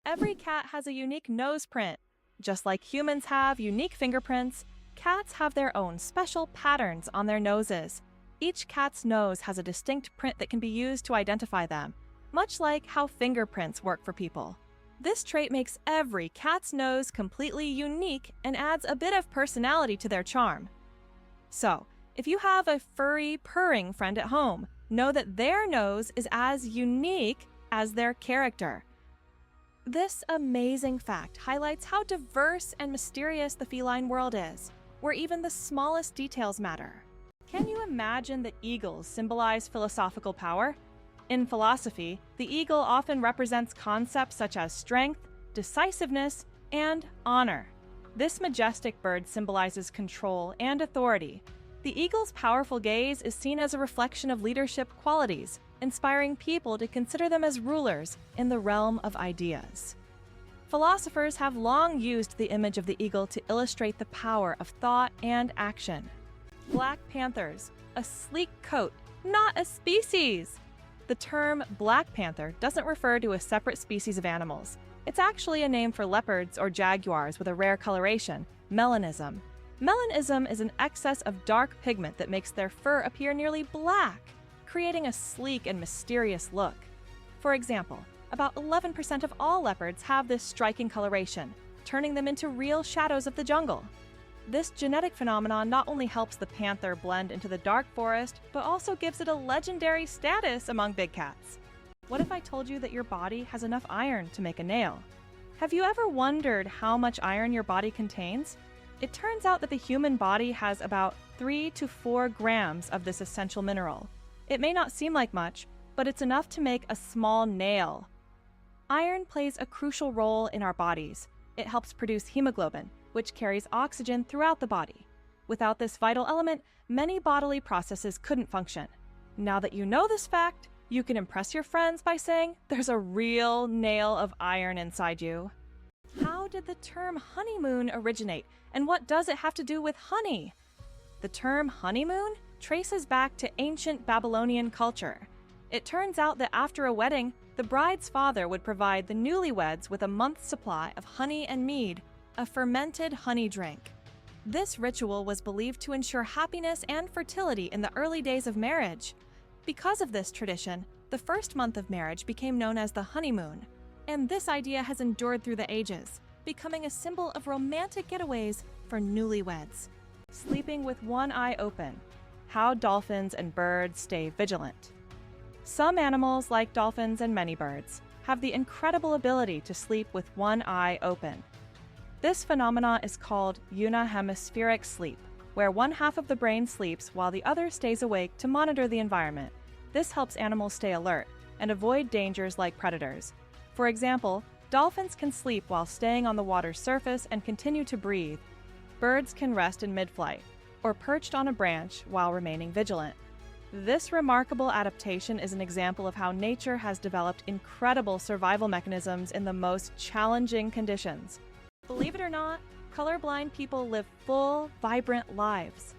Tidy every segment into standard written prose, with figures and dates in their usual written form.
Every cat has a unique nose print. Just like humans have unique fingerprints, cats have their own special patterns on their noses. Each cat's nose has a distinct print that can be used to identify them, much like how fingerprints work for people. This trait makes every cat's nose completely unique and adds a bit of personality to their charm. So, if you have a furry, purring friend at home, know that their nose is as unique as their character. This amazing fact highlights how diverse and mysterious the feline world is, where even the smallest details matter. Can you imagine that eagles symbolize philosophical power? In philosophy, the eagle often represents concepts such as strength, decisiveness, and honor. This majestic bird symbolizes control and authority. The eagle's powerful gaze is seen as a reflection of leadership qualities, inspiring people to consider them as rulers in the realm of ideas. Philosophers have long used the image of the eagle to illustrate the power of thought and action. Black panthers, a sleek coat, not a species! The term black panther doesn't refer to a separate species of animals. It's actually a name for leopards or jaguars with a rare coloration, melanism. Melanism is an excess of dark pigment that makes their fur appear nearly black, creating a sleek and mysterious look. For example, about 11% of all leopards have this striking coloration, turning them into real shadows of the jungle. This genetic phenomenon not only helps the panther blend into the dark forest, but also gives it a legendary status among big cats. What if I told you that your body has enough iron to make a nail? Have you ever wondered how much iron your body contains? It turns out that the human body has about 3 to 4 grams of this essential mineral. It may not seem like much, but it's enough to make a small nail. Iron plays a crucial role in our bodies. It helps produce hemoglobin, which carries oxygen throughout the body. Without this vital element, many bodily processes couldn't function. Now that you know this fact, you can impress your friends by saying there's a real nail of iron inside you. How did the term honeymoon originate, and what does it have to do with honey? The term honeymoon traces back to ancient Babylonian culture. It turns out that after a wedding, the bride's father would provide the newlyweds with a month's supply of honey and mead, a fermented honey drink. This ritual was believed to ensure happiness and fertility in the early days of marriage. Because of this tradition, the first month of marriage became known as the honeymoon, and this idea has endured through the ages, becoming a symbol of romantic getaways for newlyweds. Sleeping with one eye open. How dolphins and birds stay vigilant. Some animals, like dolphins and many birds, have the incredible ability to sleep with one eye open. This phenomenon is called unihemispheric sleep, where one half of the brain sleeps while the other stays awake to monitor the environment. This helps animals stay alert and avoid dangers like predators. For example, dolphins can sleep while staying on the water's surface and continue to breathe. Birds can rest in mid-flight, or perched on a branch while remaining vigilant. This remarkable adaptation is an example of how nature has developed incredible survival mechanisms in the most challenging conditions. Believe it or not, colorblind people live full, vibrant lives.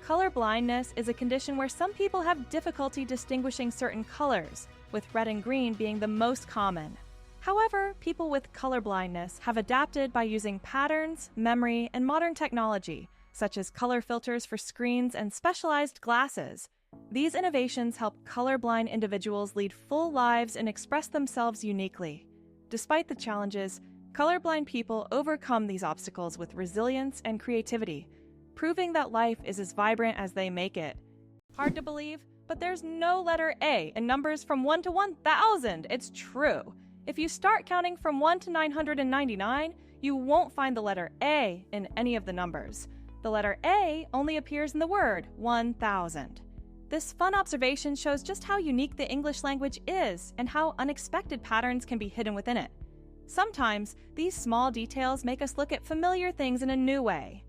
Colorblindness is a condition where some people have difficulty distinguishing certain colors, with red and green being the most common. However, people with colorblindness have adapted by using patterns, memory, and modern technology, such as color filters for screens and specialized glasses. These innovations help colorblind individuals lead full lives and express themselves uniquely. Despite the challenges, colorblind people overcome these obstacles with resilience and creativity, proving that life is as vibrant as they make it. Hard to believe, but there's no letter A in numbers from 1 to 1,000. It's true. If you start counting from 1 to 999, you won't find the letter A in any of the numbers. The letter A only appears in the word 1,000. This fun observation shows just how unique the English language is and how unexpected patterns can be hidden within it. Sometimes, these small details make us look at familiar things in a new way.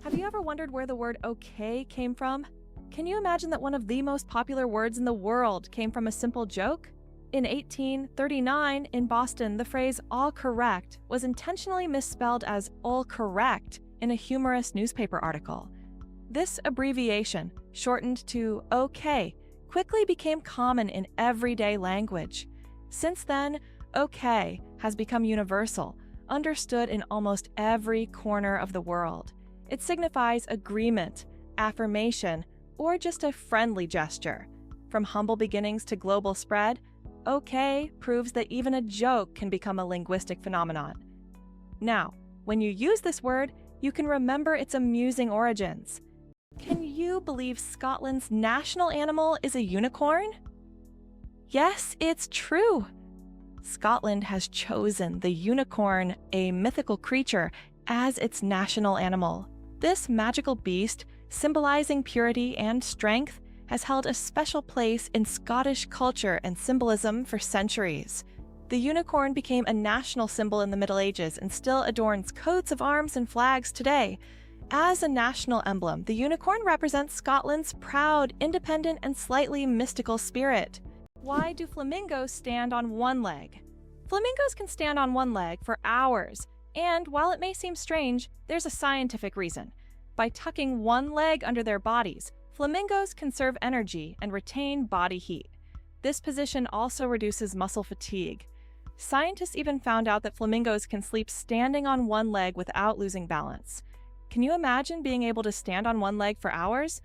Have you ever wondered where the word okay came from? Can you imagine that one of the most popular words in the world came from a simple joke? In 1839, in Boston, the phrase all correct was intentionally misspelled as all correct in a humorous newspaper article. This abbreviation, shortened to OK, quickly became common in everyday language. Since then, okay has become universal, understood in almost every corner of the world. It signifies agreement, affirmation, or just a friendly gesture. From humble beginnings to global spread, okay proves that even a joke can become a linguistic phenomenon. Now, when you use this word, you can remember its amusing origins. Can you believe Scotland's national animal is a unicorn? Yes, it's true. Scotland has chosen the unicorn, a mythical creature, as its national animal. This magical beast, symbolizing purity and strength, has held a special place in Scottish culture and symbolism for centuries. The unicorn became a national symbol in the Middle Ages and still adorns coats of arms and flags today. As a national emblem, the unicorn represents Scotland's proud, independent, and slightly mystical spirit. Why do flamingos stand on one leg? Flamingos can stand on one leg for hours, and while it may seem strange, there's a scientific reason. By tucking one leg under their bodies, flamingos conserve energy and retain body heat. This position also reduces muscle fatigue. Scientists even found out that flamingos can sleep standing on one leg without losing balance. Can you imagine being able to stand on one leg for hours?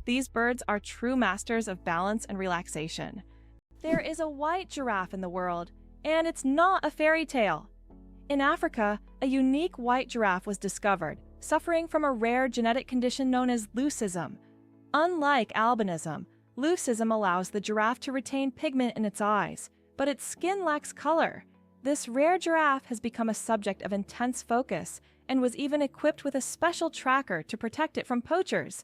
These birds are true masters of balance and relaxation. There is a white giraffe in the world, and it's not a fairy tale. In Africa, a unique white giraffe was discovered, suffering from a rare genetic condition known as leucism. Unlike albinism, leucism allows the giraffe to retain pigment in its eyes, but its skin lacks color. This rare giraffe has become a subject of intense focus and was even equipped with a special tracker to protect it from poachers.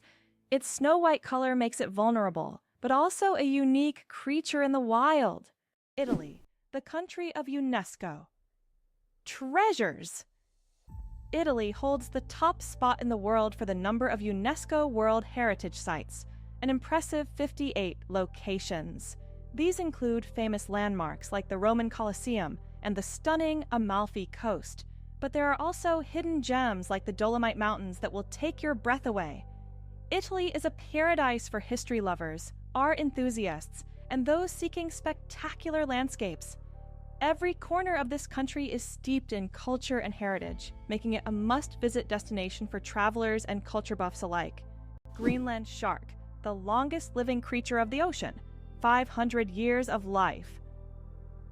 Its snow-white color makes it vulnerable, but also a unique creature in the wild. Italy, the country of UNESCO. Treasures! Italy holds the top spot in the world for the number of UNESCO World Heritage Sites, an impressive 58 locations. These include famous landmarks like the Roman Colosseum and the stunning Amalfi Coast, but there are also hidden gems like the Dolomite Mountains that will take your breath away. Italy is a paradise for history lovers, art enthusiasts, and those seeking spectacular landscapes. Every corner of this country is steeped in culture and heritage, making it a must-visit destination for travelers and culture buffs alike. Greenland shark, the longest living creature of the ocean, 500 years of life.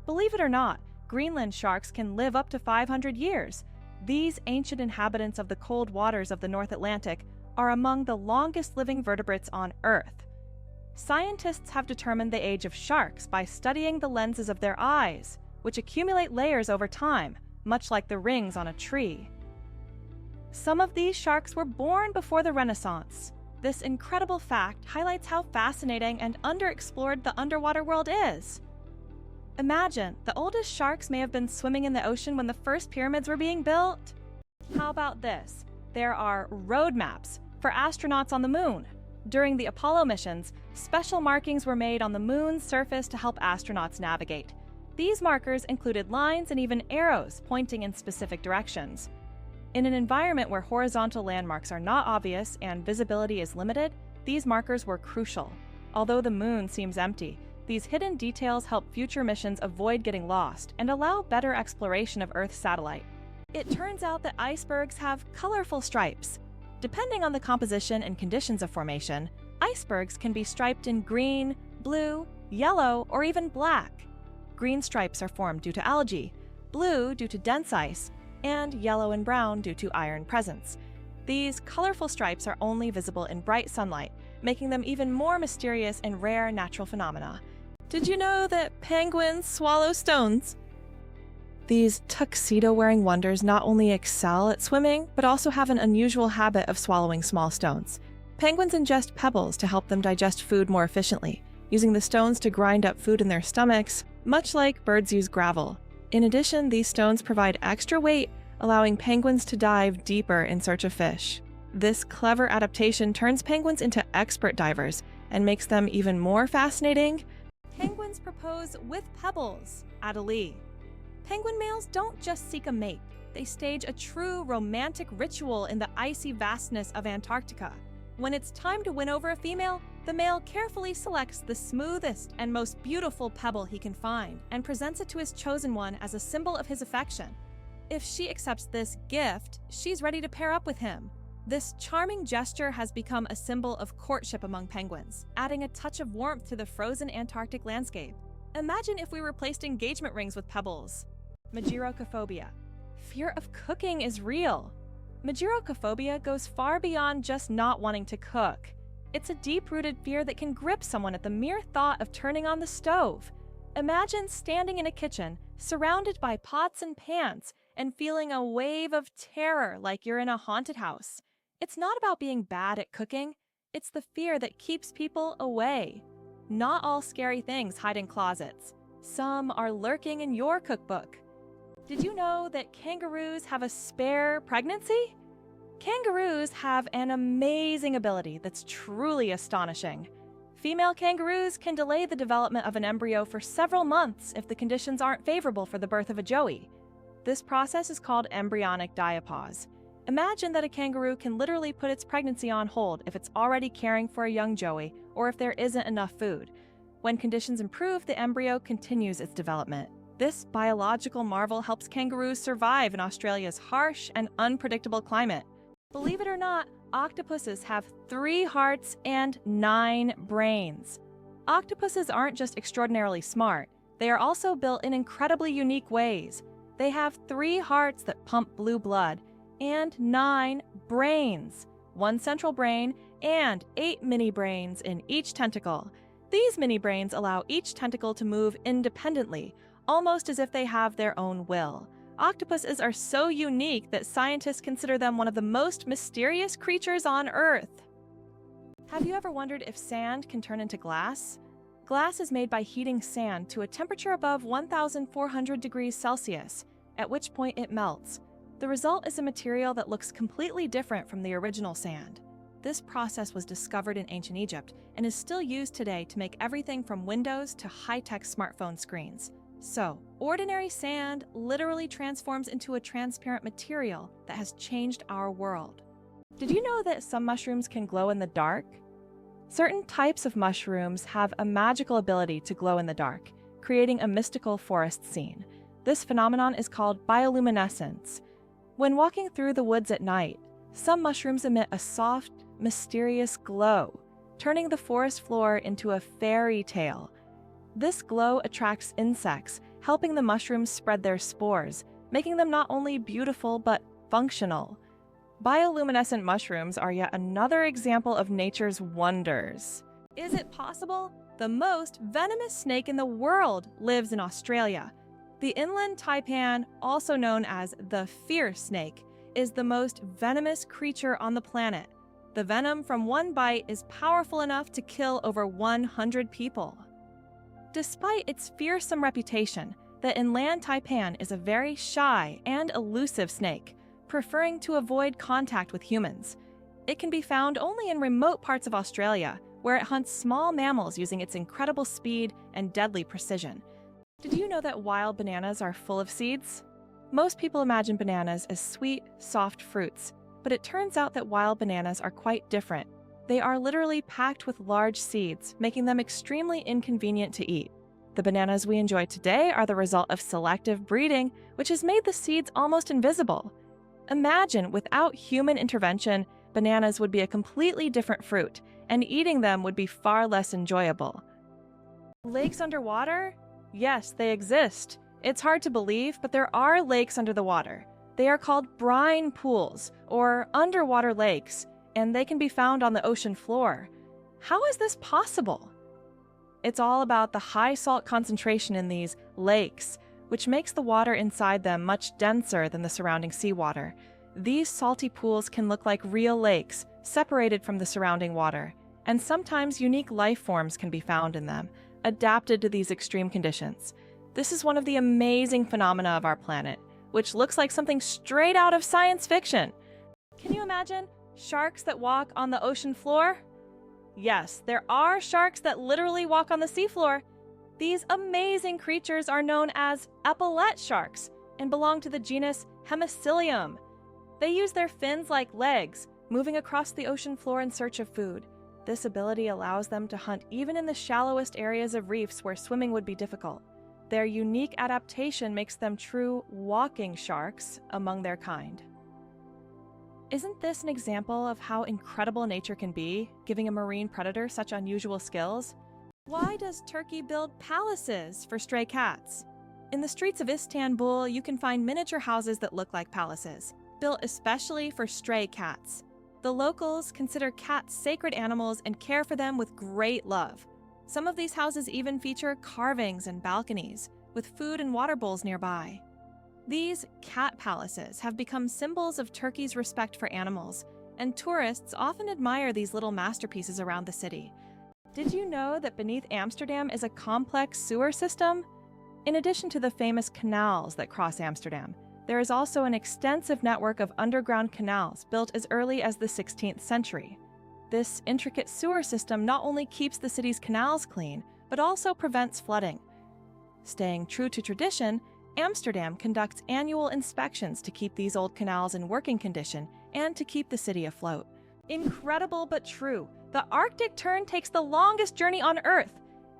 Believe it or not, Greenland sharks can live up to 500 years. These ancient inhabitants of the cold waters of the North Atlantic are among the longest living vertebrates on Earth. Scientists have determined the age of sharks by studying the lenses of their eyes, which accumulate layers over time, much like the rings on a tree. Some of these sharks were born before the Renaissance. This incredible fact highlights how fascinating and underexplored the underwater world is. Imagine, the oldest sharks may have been swimming in the ocean when the first pyramids were being built. How about this? There are road maps for astronauts on the moon. During the Apollo missions, special markings were made on the moon's surface to help astronauts navigate. These markers included lines and even arrows pointing in specific directions. In an environment where horizontal landmarks are not obvious and visibility is limited, these markers were crucial. Although the moon seems empty, these hidden details help future missions avoid getting lost and allow better exploration of Earth's satellite. It turns out that icebergs have colorful stripes. Depending on the composition and conditions of formation, icebergs can be striped in green, blue, yellow, or even black. Green stripes are formed due to algae, blue due to dense ice, and yellow and brown due to iron presence. These colorful stripes are only visible in bright sunlight, making them even more mysterious and rare natural phenomena. Did you know that penguins swallow stones? These tuxedo-wearing wonders not only excel at swimming, but also have an unusual habit of swallowing small stones. Penguins ingest pebbles to help them digest food more efficiently, using the stones to grind up food in their stomachs, much like birds use gravel. In addition, these stones provide extra weight, allowing penguins to dive deeper in search of fish. This clever adaptation turns penguins into expert divers and makes them even more fascinating. Penguins propose with pebbles at a lee. Penguin males don't just seek a mate, they stage a true romantic ritual in the icy vastness of Antarctica. When it's time to win over a female, The male carefully selects the smoothest and most beautiful pebble he can find and presents it to his chosen one as a symbol of his affection. If she accepts this gift, she's ready to pair up with him. This charming gesture has become a symbol of courtship among penguins, adding a touch of warmth to the frozen Antarctic landscape. Imagine if we replaced engagement rings with pebbles. Mageirocophobia. Fear of cooking is real. Mageirocophobia goes far beyond just not wanting to cook. It's a deep-rooted fear that can grip someone at the mere thought of turning on the stove. Imagine standing in a kitchen, surrounded by pots and pans, and feeling a wave of terror like you're in a haunted house. It's not about being bad at cooking, it's the fear that keeps people away. Not all scary things hide in closets. Some are lurking in your cookbook. Did you know that kangaroos have a spare pregnancy? Kangaroos have an amazing ability that's truly astonishing. Female kangaroos can delay the development of an embryo for several months if the conditions aren't favorable for the birth of a joey. This process is called embryonic diapause. Imagine that a kangaroo can literally put its pregnancy on hold if it's already caring for a young joey or if there isn't enough food. When conditions improve, the embryo continues its development. This biological marvel helps kangaroos survive in Australia's harsh and unpredictable climate. Believe it or not, octopuses have 3 hearts and 9 brains. Octopuses aren't just extraordinarily smart, they are also built in incredibly unique ways. They have 3 hearts that pump blue blood and 9 brains, 1 central brain and 8 mini brains in each tentacle. These mini brains allow each tentacle to move independently, almost as if they have their own will. Octopuses are so unique that scientists consider them one of the most mysterious creatures on Earth. Have you ever wondered if sand can turn into glass? Glass is made by heating sand to a temperature above 1,400 degrees Celsius, at which point it melts. The result is a material that looks completely different from the original sand. This process was discovered in ancient Egypt and is still used today to make everything from windows to high-tech smartphone screens. So, ordinary sand literally transforms into a transparent material that has changed our world. Did you know that some mushrooms can glow in the dark? Certain types of mushrooms have a magical ability to glow in the dark, creating a mystical forest scene. This phenomenon is called bioluminescence. When walking through the woods at night, some mushrooms emit a soft, mysterious glow, turning the forest floor into a fairy tale. This glow attracts insects, helping the mushrooms spread their spores, making them not only beautiful but functional. Bioluminescent mushrooms are yet another example of nature's wonders. Is it possible? The most venomous snake in the world lives in Australia. The inland taipan, also known as the fierce snake, is the most venomous creature on the planet. The venom from one bite is powerful enough to kill over 100 people. Despite its fearsome reputation, the inland taipan is a very shy and elusive snake, preferring to avoid contact with humans. It can be found only in remote parts of Australia, where it hunts small mammals using its incredible speed and deadly precision. Did you know that wild bananas are full of seeds? Most people imagine bananas as sweet, soft fruits, but it turns out that wild bananas are quite different. They are literally packed with large seeds, making them extremely inconvenient to eat. The bananas we enjoy today are the result of selective breeding, which has made the seeds almost invisible. Imagine, without human intervention, bananas would be a completely different fruit, and eating them would be far less enjoyable. Lakes underwater? Yes, they exist. It's hard to believe, but there are lakes under the water. They are called brine pools, or underwater lakes, and they can be found on the ocean floor. How is this possible? It's all about the high salt concentration in these lakes, which makes the water inside them much denser than the surrounding seawater. These salty pools can look like real lakes, separated from the surrounding water, and sometimes unique life forms can be found in them, adapted to these extreme conditions. This is one of the amazing phenomena of our planet, which looks like something straight out of science fiction. Can you imagine sharks that walk on the ocean floor? Yes, there are sharks that literally walk on the seafloor. These amazing creatures are known as epaulette sharks and belong to the genus Hemicillium. They use their fins like legs, moving across the ocean floor in search of food. This ability allows them to hunt even in the shallowest areas of reefs where swimming would be difficult. Their unique adaptation makes them true walking sharks among their kind. Isn't this an example of how incredible nature can be, giving a marine predator such unusual skills? Why does Turkey build palaces for stray cats? In the streets of Istanbul, you can find miniature houses that look like palaces, built especially for stray cats. The locals consider cats sacred animals and care for them with great love. Some of these houses even feature carvings and balconies, with food and water bowls nearby. These cat palaces have become symbols of Turkey's respect for animals, and tourists often admire these little masterpieces around the city. Did you know that beneath Amsterdam is a complex sewer system? In addition to the famous canals that cross Amsterdam, there is also an extensive network of underground canals built as early as the 16th century. This intricate sewer system not only keeps the city's canals clean, but also prevents flooding. Staying true to tradition, Amsterdam conducts annual inspections to keep these old canals in working condition and to keep the city afloat. Incredible but true, the Arctic tern takes the longest journey on Earth.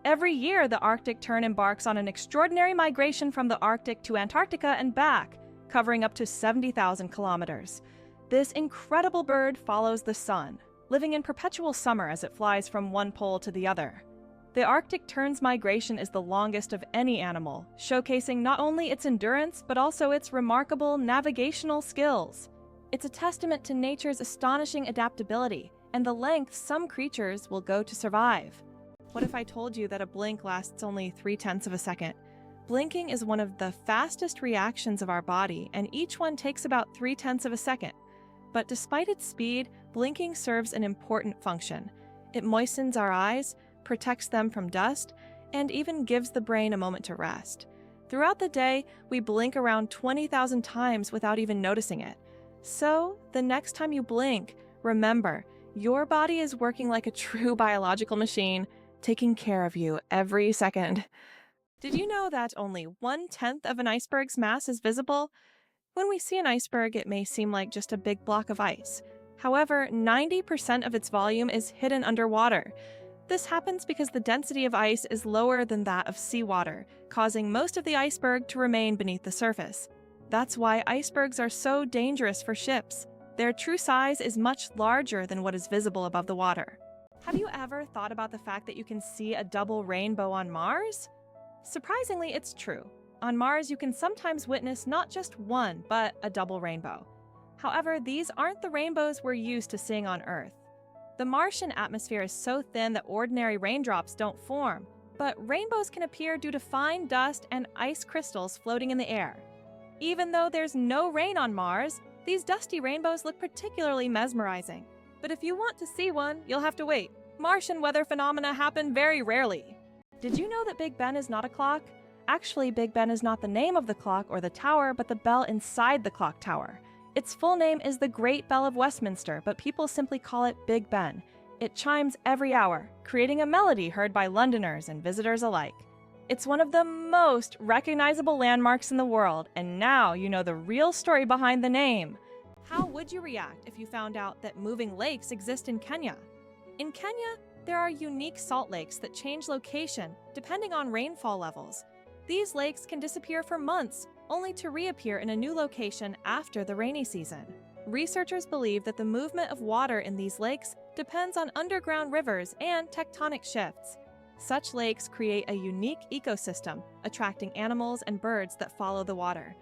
Every year, the Arctic tern embarks on an extraordinary migration from the Arctic to Antarctica and back, covering up to 70,000 kilometers. This incredible bird follows the sun, living in perpetual summer as it flies from one pole to the other. The Arctic tern's migration is the longest of any animal, showcasing not only its endurance, but also its remarkable navigational skills. It's a testament to nature's astonishing adaptability and the length some creatures will go to survive. What if I told you that a blink lasts only 0.3 of a second? Blinking is one of the fastest reactions of our body, and each one takes about 0.3 of a second. But despite its speed, blinking serves an important function. It moistens our eyes, protects them from dust, and even gives the brain a moment to rest. Throughout the day, we blink around 20,000 times without even noticing it. So, the next time you blink, remember, your body is working like a true biological machine, taking care of you every second. Did you know that only 1/10 of an iceberg's mass is visible? When we see an iceberg, it may seem like just a big block of ice. However, 90% of its volume is hidden underwater. This happens because the density of ice is lower than that of seawater, causing most of the iceberg to remain beneath the surface. That's why icebergs are so dangerous for ships. Their true size is much larger than what is visible above the water. Have you ever thought about the fact that you can see a double rainbow on Mars? Surprisingly, it's true. On Mars, you can sometimes witness not just one, but a double rainbow. However, these aren't the rainbows we're used to seeing on Earth. The Martian atmosphere is so thin that ordinary raindrops don't form, but rainbows can appear due to fine dust and ice crystals floating in the air. Even though there's no rain on Mars, these dusty rainbows look particularly mesmerizing. But if you want to see one, you'll have to wait. Martian weather phenomena happen very rarely. Did you know that Big Ben is not a clock? Actually, Big Ben is not the name of the clock or the tower, but the bell inside the clock tower. Its full name is the Great Bell of Westminster, but people simply call it Big Ben. It chimes every hour, creating a melody heard by Londoners and visitors alike. It's one of the most recognizable landmarks in the world, and now you know the real story behind the name. How would you react if you found out that moving lakes exist in Kenya? In Kenya, there are unique salt lakes that change location depending on rainfall levels. These lakes can disappear for months, only to reappear in a new location after the rainy season. Researchers believe that the movement of water in these lakes depends on underground rivers and tectonic shifts. Such lakes create a unique ecosystem, attracting animals and birds that follow the water.